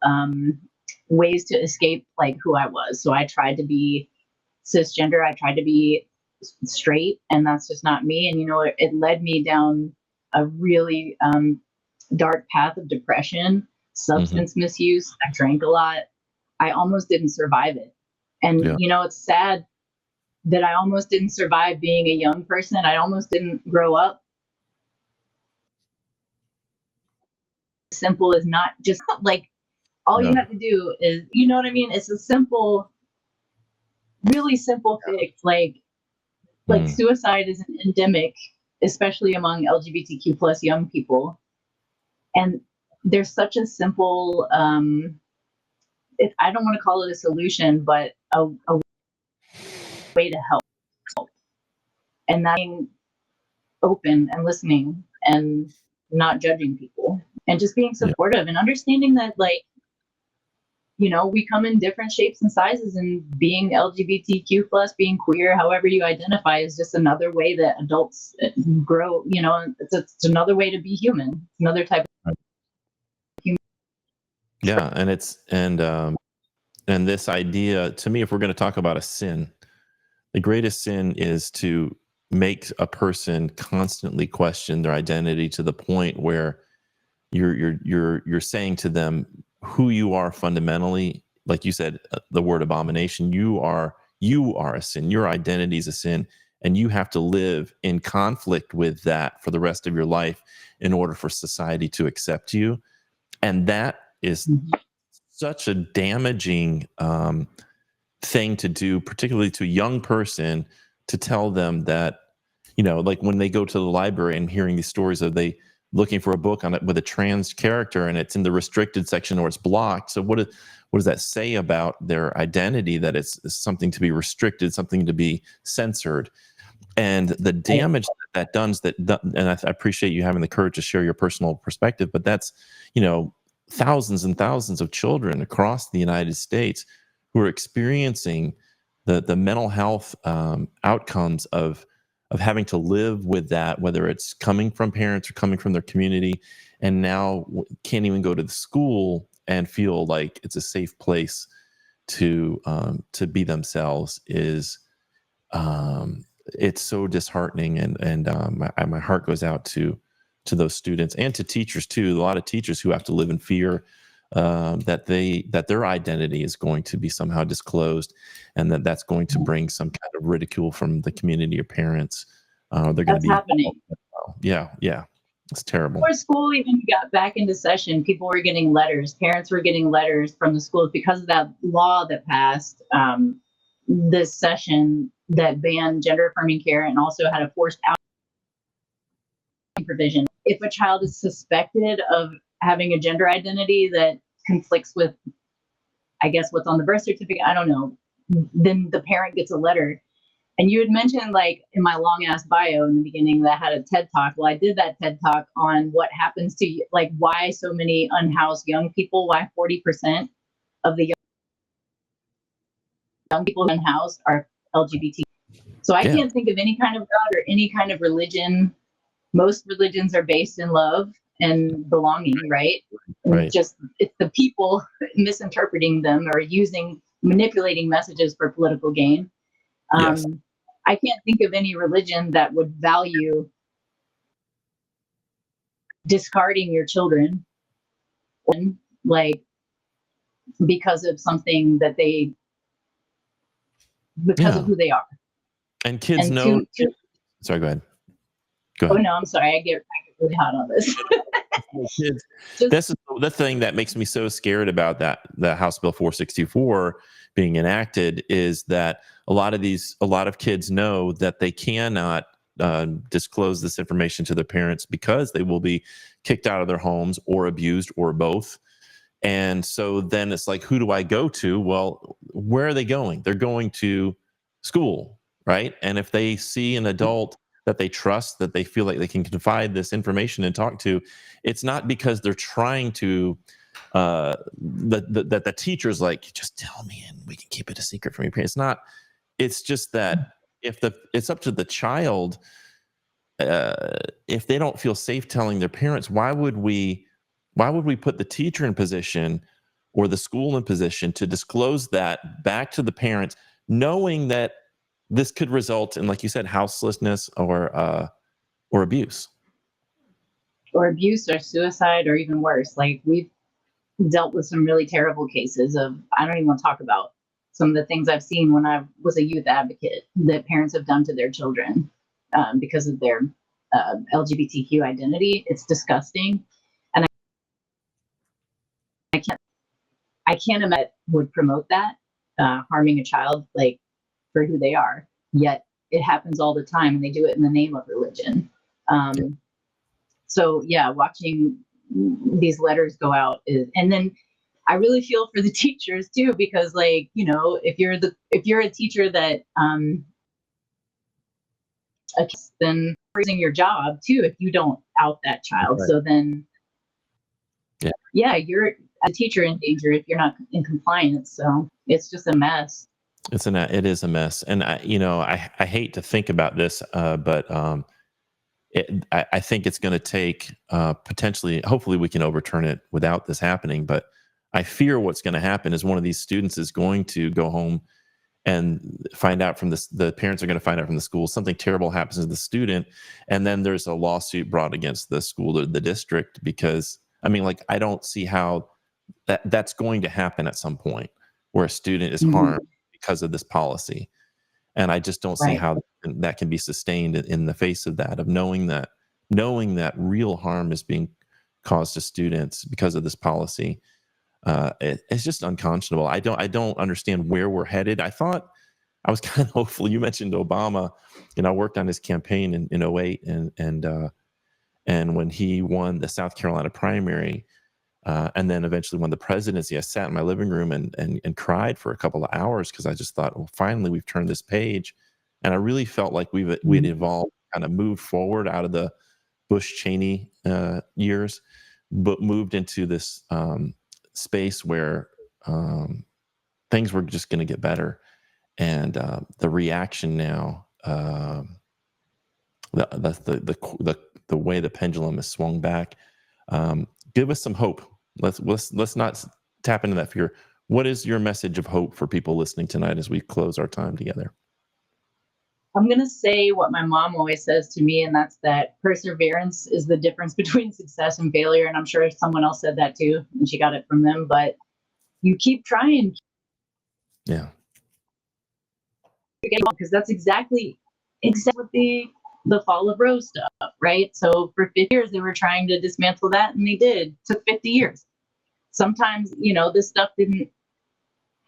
ways to escape like who I was. So I tried to be cisgender. I tried to be straight, and that's just not me. And you know, it led me down a really dark path of depression, substance misuse. I drank a lot. I almost didn't survive it. And, Yeah. you know, it's sad that I almost didn't survive being a young person. I almost didn't grow up. Simple as not just like all you Yeah. have to do is, you know what I mean? It's a simple, really simple fix. Like suicide is an endemic, especially among LGBTQ plus young people. And there's such a simple, I don't want to call it a solution, but a way to help. And that being open and listening and not judging people and just being supportive and understanding that, like, you know, we come in different shapes and sizes, and being LGBTQ plus, being queer, however you identify, is just another way that adults grow. You know, it's another way to be human. It's another type of human. Yeah. And this idea, to me, if we're going to talk about a sin, the greatest sin is to make a person constantly question their identity to the point where you're saying to them who you are fundamentally. Like you said, the word abomination. You are a sin. Your identity is a sin, and you have to live in conflict with that for the rest of your life in order for society to accept you. And that is such a damaging thing to do, particularly to a young person, to tell them that, you know, like when they go to the library and hearing these stories of they looking for a book on it with a trans character and it's in the restricted section or it's blocked. So what does that say about their identity, that it's something to be restricted, something to be censored? And the damage that does, and I appreciate you having the courage to share your personal perspective, but that's, you know, thousands and thousands of children across the United States who are experiencing the mental health outcomes of having to live with that, whether it's coming from parents or coming from their community, and now can't even go to the school and feel like it's a safe place to be themselves. Is it's so disheartening, and my heart goes out to those students and to teachers too. A lot of teachers who have to live in fear that their identity is going to be somehow disclosed, and that's going to bring some kind of ridicule from the community or parents. They're going to be happening. Yeah, it's terrible. Before school even got back into session, people were getting letters. Parents were getting letters from the schools because of that law that passed this session that banned gender affirming care and also had a forced out provision. If a child is suspected of having a gender identity that conflicts with, I guess, what's on the birth certificate, I don't know, then the parent gets a letter. And you had mentioned, like, in my long ass bio in the beginning that I had a TED Talk. Well, I did that TED Talk on what happens to, like, why so many unhoused young people, why 40% of the young people unhoused are LGBT. So I can't think of any kind of God or any kind of religion. Most religions are based in love and belonging, right? Right. Just it's the people misinterpreting them or manipulating messages for political gain. Yes. I can't think of any religion that would value discarding your children, like, because of something that because of who they are. And kids know. Sorry, go ahead. Go ahead. Oh no, I'm sorry. I get really hot on this. Kids, this is the thing that makes me so scared about the House Bill 464 being enacted, is that a lot of kids know that they cannot disclose this information to their parents because they will be kicked out of their homes or abused or both. And so then it's like, who do I go to? Well, where are they going? They're going to school, right? And if they see an adult that they trust, that they feel like they can confide this information and talk to, it's not because they're trying to that the teacher's like, just tell me and we can keep it a secret from your parents. It's not. It's just that if it's up to the child, if they don't feel safe telling their parents, why would we put the teacher in position or the school in position to disclose that back to the parents, knowing that this could result in, like you said, houselessness or abuse, or suicide, or even worse. Like, we've dealt with some really terrible cases of, I don't even want to talk about some of the things I've seen when I was a youth advocate that parents have done to their children because of their LGBTQ identity. It's disgusting. And I can't imagine would promote that, harming a child, like, for who they are. Yet it happens all the time, and they do it in the name of religion. So yeah, watching these letters go out and then I really feel for the teachers too, because, like, you know, if you're a teacher that then losing your job too if you don't out that child. Right. So then yeah, you're a teacher in danger if you're not in compliance. So it's just a mess. It is a mess. And I hate to think about this, but I think it's going to take potentially, hopefully we can overturn it without this happening. But I fear what's going to happen is one of these students is going to go home and find out from the parents are going to find out from the school, something terrible happens to the student. And then there's a lawsuit brought against the school or the district, because I mean, like, I don't see how that's going to happen at some point where a student is harmed because of this policy. And I just don't see how that can be sustained in the face of that, of knowing that real harm is being caused to students because of this policy. It's just unconscionable. I don't understand where we're headed. I thought I was kind of hopeful. You mentioned Obama, and I worked on his campaign in 2008, and when he won the South Carolina primary, and then eventually won the presidency, I sat in my living room and cried for a couple of hours, because I just thought, well, finally we've turned this page. And I really felt like we'd evolved, kind of moved forward out of the Bush-Cheney years, but moved into this space where things were just going to get better. And the reaction now, the way the pendulum is swung back, give us some hope. Let's not tap into that fear. What is your message of hope for people listening tonight as we close our time together? I'm going to say what my mom always says to me, and that's that perseverance is the difference between success and failure. And I'm sure someone else said that too, and she got it from them, but you keep trying. Yeah. Because that's exactly the fall of Roe stuff, right? So for 50 years, they were trying to dismantle that, and they did. It took 50 years. Sometimes, this stuff didn't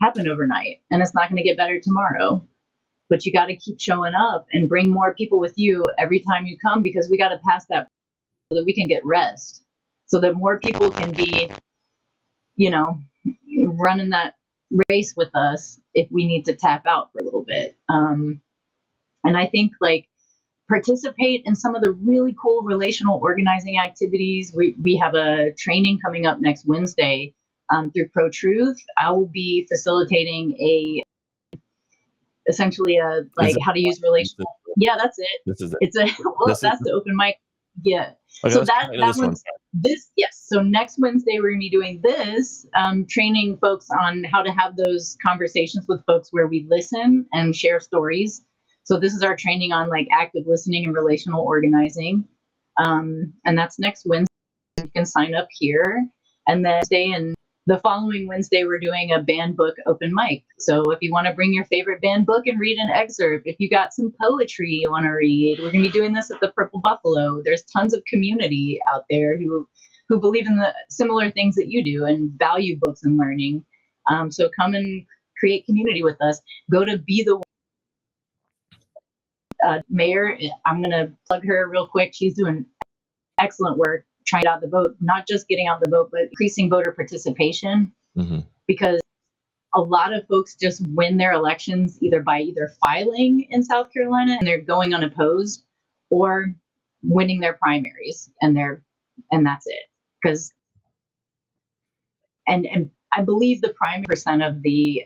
happen overnight, and it's not going to get better tomorrow. But you got to keep showing up and bring more people with you every time you come, because we got to pass that so that we can get rest, so that more people can be, running that race with us if we need to tap out for a little bit. And I think, like, participate in some of the really cool relational organizing activities. We have a training coming up next Wednesday through Pro Truth. I will be facilitating essentially how to use relational. Yeah, that's it. This is it. It's that's the open mic. Yeah. Okay, so that one's this. Yes. So next Wednesday we're gonna be doing this, training folks on how to have those conversations with folks where we listen and share stories. So this is our training on, like, active listening and relational organizing, and that's next Wednesday. You can sign up here, and then the following Wednesday, we're doing a banned book open mic. So if you want to bring your favorite banned book and read an excerpt, if you got some poetry you want to read, we're going to be doing this at the Purple Buffalo. There's tons of community out there who believe in the similar things that you do and value books and learning. So come and create community with us. Go to Be the Mayor. I'm going to plug her real quick. She's doing excellent work trying to get out the vote, not just getting out the vote, but increasing voter participation. Because a lot of folks just win their elections either by filing in South Carolina and they're going unopposed, or winning their primaries and that's it. Because and I believe the primary percent of the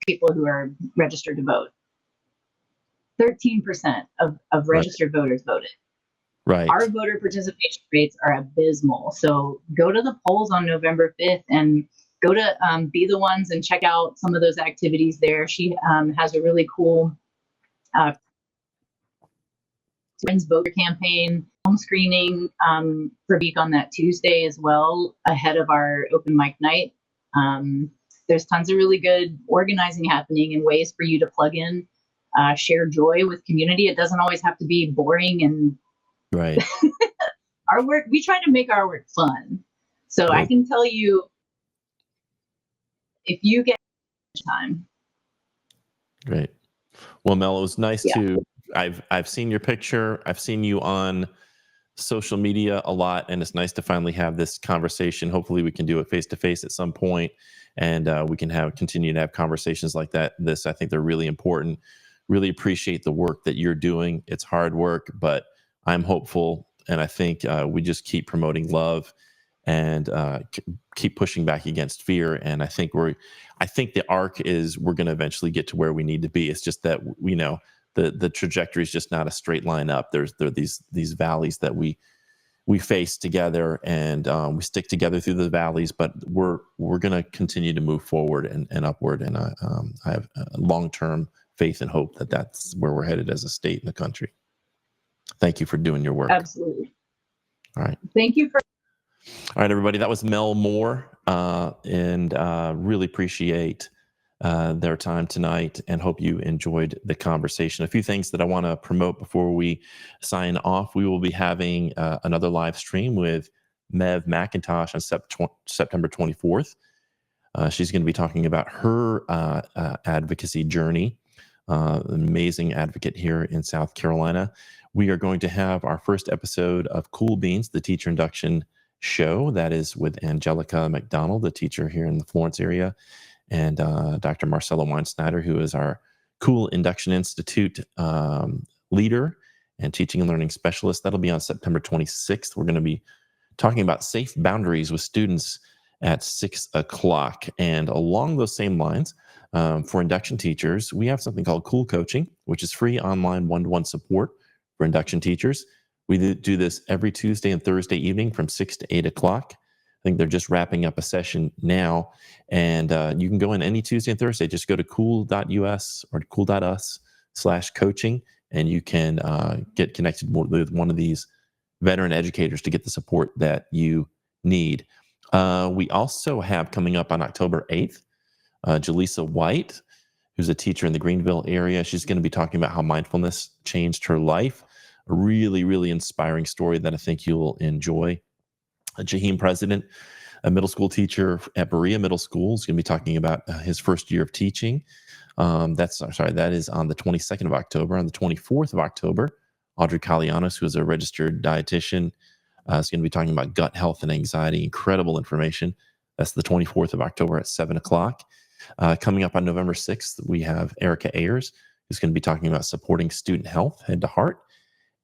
people who are registered to vote, 13% of registered voters voted. Right. Our voter participation rates are abysmal. So go to the polls on November 5th and go to Be the Ones and check out some of those activities there. She has a really cool Friends Voter campaign, home screening for a week on that Tuesday as well, ahead of our open mic night. There's tons of really good organizing happening and ways for you to plug in, share joy with community. It doesn't always have to be boring and right. our work, we try to make our work fun. So Good. I can tell you, if you get time. Great. Well, Mel, it was nice Yeah. to, I've seen your picture. I've seen you on social media a lot, and it's nice to finally have this conversation. Hopefully we can do it face to face at some point, and we can continue to have conversations like that. I think they're really important. Really appreciate the work that you're doing. It's hard work, but I'm hopeful, and I think we just keep promoting love and keep pushing back against fear. And I think the arc is we're going to eventually get to where we need to be. It's just that the trajectory is just not a straight line up. There are these valleys that we face together, and we stick together through the valleys. But we're going to continue to move forward and upward. And I have long-term faith and hope that that's where we're headed as a state and the country. Thank you for doing your work. Absolutely. All right. Thank you for. All right, everybody. That was Mel Moore, and really appreciate their time tonight, and hope you enjoyed the conversation. A few things that I want to promote before we sign off. We will be having another live stream with Mev McIntosh on September 24th. She's going to be talking about her advocacy journey. An amazing advocate here in South Carolina. We are going to have our first episode of Cool Beans, the teacher induction show. That is with Angelica McDonald, the teacher here in the Florence area, and Dr. Marcella Weinsnyder, who is our Cool Induction Institute leader and teaching and learning specialist. That'll be on September 26th. We're going to be talking about safe boundaries with students at 6 o'clock. And along those same lines, for induction teachers, we have something called Cool Coaching, which is free online one-to-one support for induction teachers. We do this every Tuesday and Thursday evening from 6 to 8 o'clock. I think they're just wrapping up a session now. And you can go in any Tuesday and Thursday. Just go to cool.us or cool.us/coaching, and you can get connected with one of these veteran educators to get the support that you need. We also have coming up on October 8th, Jaleesa White, who's a teacher in the Greenville area. She's going to be talking about how mindfulness changed her life. A really, really inspiring story that I think you'll enjoy. Jaheim President, a middle school teacher at Berea Middle School, is going to be talking about his first year of teaching. That is on the 22nd of October. On the 24th of October, Audrey Kalianos, who is a registered dietitian, is going to be talking about gut health and anxiety. Incredible information. That's the 24th of October at 7 o'clock. Coming up on November 6th, we have Erica Ayers, who's going to be talking about supporting student health, head to heart.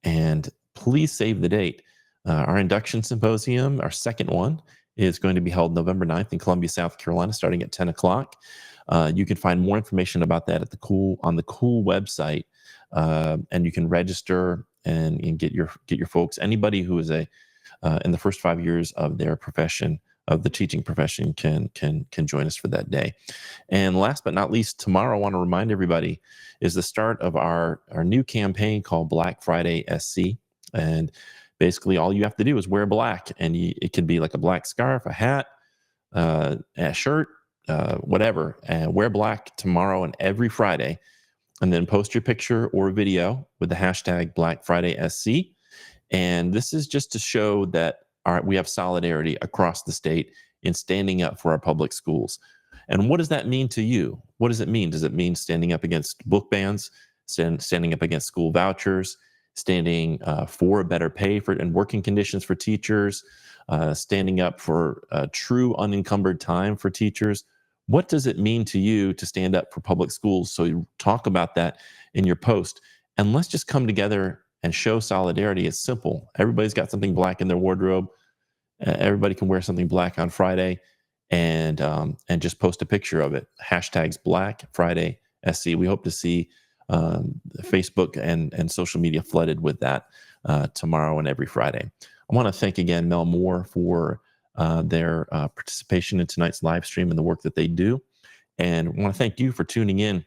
And please save the date. Our induction symposium, our second one, is going to be held November 9th in Columbia, South Carolina, starting at 10 o'clock. You can find more information about that on the Cool website, and you can register and get your folks. Anybody who is in the first 5 years of their profession, of the teaching profession, can join us for that day. And last but not least, tomorrow I want to remind everybody is the start of our new campaign called Black Friday SC. And basically all you have to do is wear black, and it could be like a black scarf, a hat, a shirt, whatever, and wear black tomorrow and every Friday, and then post your picture or video with the hashtag Black Friday SC. And this is just to show that we have solidarity across the state in standing up for our public schools. And what does that mean to you? What does it mean? Does it mean standing up against book bans, standing up against school vouchers, standing for better pay and working conditions for teachers, standing up for true unencumbered time for teachers? What does it mean to you to stand up for public schools? So you talk about that in your post. And let's just come together and show solidarity. It's simple. Everybody's got something black in their wardrobe. Everybody can wear something black on Friday, and just post a picture of it. Hashtags Black Friday SC. We hope to see Facebook and social media flooded with that tomorrow and every Friday. I want to thank again Mel Moore for their participation in tonight's live stream and the work that they do. And I want to thank you for tuning in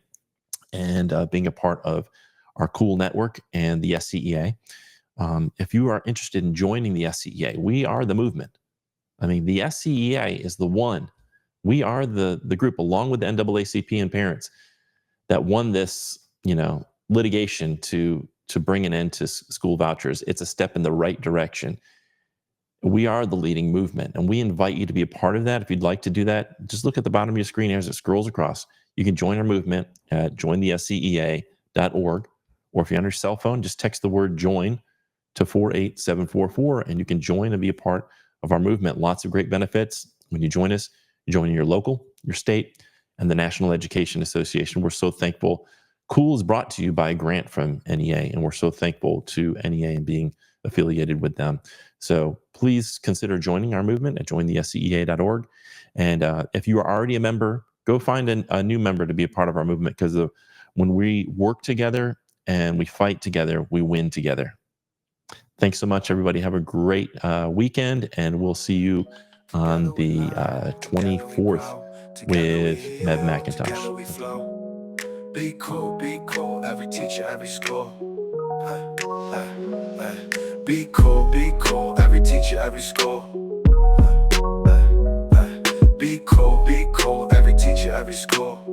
and being a part of our cool network and the SCEA. If you are interested in joining the SCEA, we are the movement. I mean, the SCEA is the one. We are the group, along with the NAACP and parents, that won this, litigation to bring an end to school vouchers. It's a step in the right direction. We are the leading movement, and we invite you to be a part of that. If you'd like to do that, just look at the bottom of your screen as it scrolls across. You can join our movement at jointhescea.org, or if you're on your cell phone, just text the word join to 48744, and you can join and be a part of our movement. Lots of great benefits. When you join us, you join your local, your state, and the National Education Association. We're so thankful. Cool is brought to you by a grant from NEA, and we're so thankful to NEA and being affiliated with them. So please consider joining our movement at jointhescea.org. And if you are already a member, go find a new member to be a part of our movement, because when we work together and we fight together, we win together. Thanks so much, everybody. Have a great weekend, and we'll see you on the 24th with Mev McIntosh. Be cool, every teacher, every school. Be cool, every teacher, every school. Be cool, every teacher, every school.